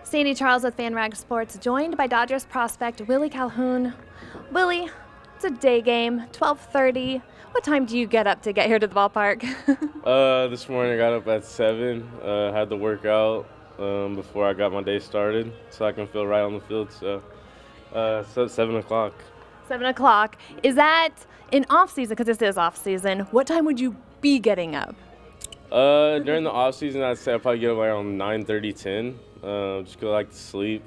Sande Charles with FanRag Sports, joined by Dodgers prospect Willie Calhoun. Willie, it's a day game, 12:30. What time do you get up to get here to the ballpark? This morning I got up at 7, had to work out before I got my day started so I can feel right on the field. So 7 o'clock. 7 o'clock. Is that in off season? Because this is off season. What time would you be getting up? During the off season, I'd say I'd probably get up around 9:30, 10. Just go like to sleep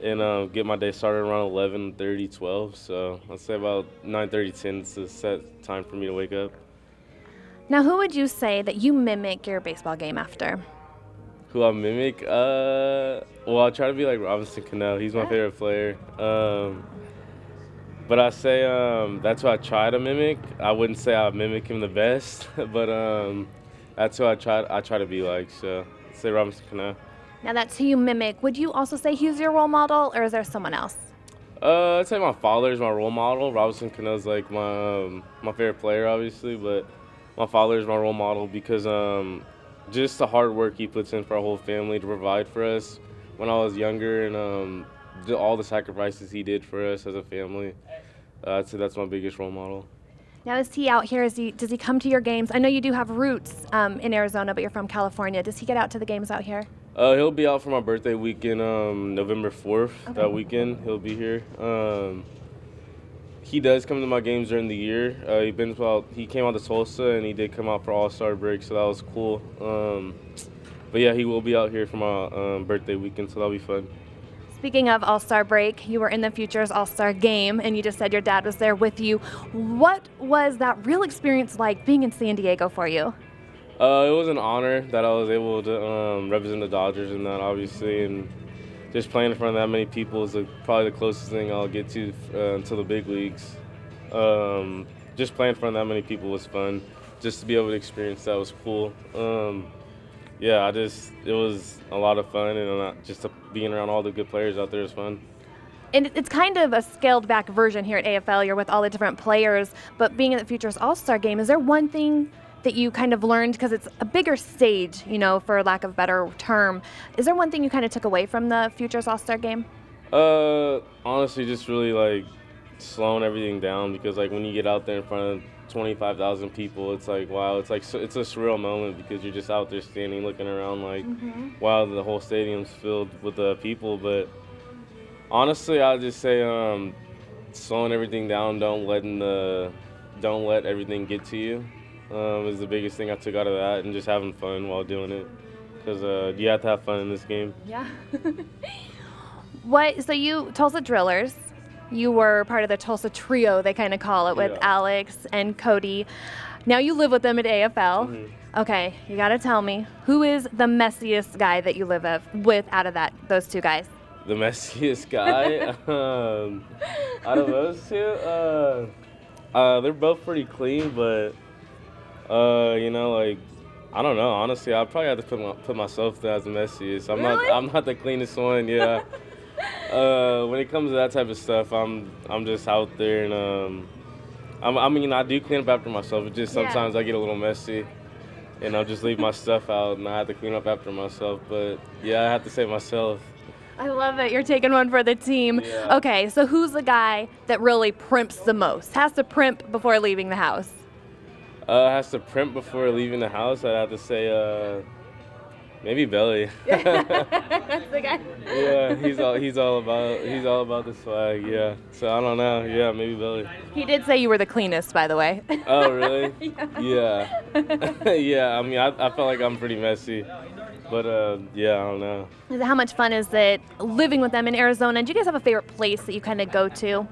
and get my day started around 11:30, 12. So I'd say about 9:30, 10 is the set time for me to wake up. Now, who would you say that you mimic your baseball game after? Who I mimic? Well, I try to be like Robinson Cano. He's my favorite player. But I say that's who I try to mimic. I wouldn't say I mimic him the best, but that's who I try to be like. So I'd say Robinson Cano. Now, that's who you mimic. Would you also say he's your role model, or is there someone else? I'd say my father is my role model. Robinson Cano's like my favorite player, obviously, but my father is my role model because just the hard work he puts in for our whole family to provide for us when I was younger, and all the sacrifices he did for us as a family. I'd say that's my biggest role model. Now, is he out here? Does he come to your games? I know you do have roots in Arizona, but you're from California. Does he get out to the games out here? He'll be out for my birthday weekend, November 4th. Okay. That weekend, he'll be here. He does come to my games during the year. He came out to Tulsa, and he did come out for All-Star break, so that was cool. But yeah, he will be out here for my birthday weekend, so that'll be fun. Speaking of All-Star break, you were in the Futures All-Star game, and you just said your dad was there with you. What was that real experience like being in San Diego for you? It was an honor that I was able to represent the Dodgers in that, obviously, and just playing in front of that many people is probably the closest thing I'll get to until the big leagues. Just playing in front of that many people was fun. Just to be able to experience that was cool. Yeah, it was a lot of fun, and just being around all the good players out there is fun. And it's kind of a scaled-back version here at AFL. You're with all the different players, but being at the Futures All-Star game, is there one thing that you kind of learned, because it's a bigger stage, for lack of a better term, is there one thing you kind of took away from the Futures All-Star game? Honestly, just really like slowing everything down, because like when you get out there in front of 25,000 people, it's like, wow, it's a surreal moment, because you're just out there standing looking around like, wow, the whole stadium's filled with people. But honestly, I'll just say slowing everything down, don't let everything get to you, is the biggest thing I took out of that, and just having fun while doing it, because you have to have fun in this game. Yeah. So you, Tulsa Drillers, you were part of the Tulsa trio, they kind of call it, with Alex and Cody. Now you live with them at AFL. Okay, you got to tell me, who is the messiest guy that you live with out of those two guys? The messiest guy? Out of those two? They're both pretty clean, but, I don't know. Honestly, I probably have to put myself there as the messiest. I'm not the cleanest one, yeah. When it comes to that type of stuff, I'm just out there, and I do clean up after myself. It's just sometimes I get a little messy, and I'll just leave my stuff out, and I have to clean up after myself. But yeah, I have to say myself. I love it. You're taking one for the team. Yeah. Okay, so who's the guy that really primps the most? Has to primp before leaving the house? Has to primp before leaving the house. I'd have to say maybe Belly. That's the guy. Yeah, he's all about the swag. Yeah, so I don't know. Yeah, maybe Belly. He did say you were the cleanest, by the way. Oh, really? Yeah. Yeah. I mean, I felt like I'm pretty messy, but yeah, I don't know. How much fun is it living with them in Arizona? Do you guys have a favorite place that you kind of go to?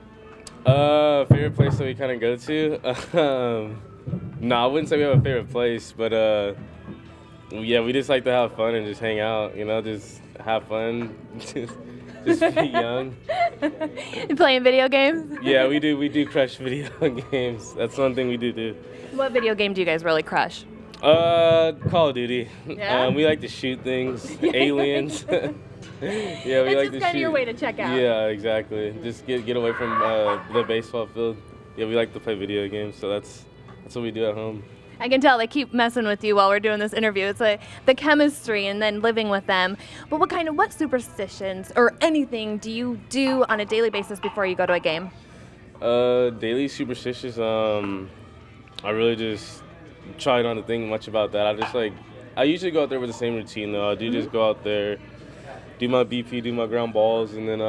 Favorite place that we kind of go to? No, I wouldn't say we have a favorite place, but yeah, we just like to have fun and just hang out, just have fun, just be young. Playing video games? Yeah, we do crush video games. That's one thing we do. What video game do you guys really crush? Call of Duty. Yeah? We like to shoot things, aliens. Yeah, we like to shoot. It's just kind of your way to check out. Yeah, exactly. Just get away from the baseball field. Yeah, we like to play video games, so that's what we do at home. I can tell they keep messing with you while we're doing this interview. It's like the chemistry and then living with them. But what superstitions or anything do you do on a daily basis before you go to a game? Daily superstitions. I really just try not to think much about that. I usually go out there with the same routine though. I do just go out there, do my BP, do my ground balls, and then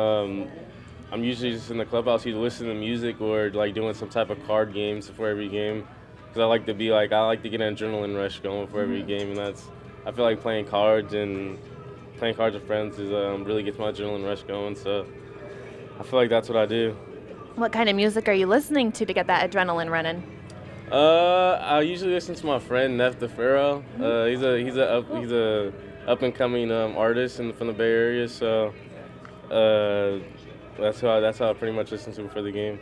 I'm usually just in the clubhouse either listening to music or like doing some type of card games before every game. Because I like to get an adrenaline rush going for every game, and I feel like playing cards with friends is really gets my adrenaline rush going. So I feel like that's what I do. What kind of music are you listening to get that adrenaline running? I usually listen to my friend Neff DeFaro. He's a up and coming artist from the Bay Area. So that's how I pretty much listen to for the game.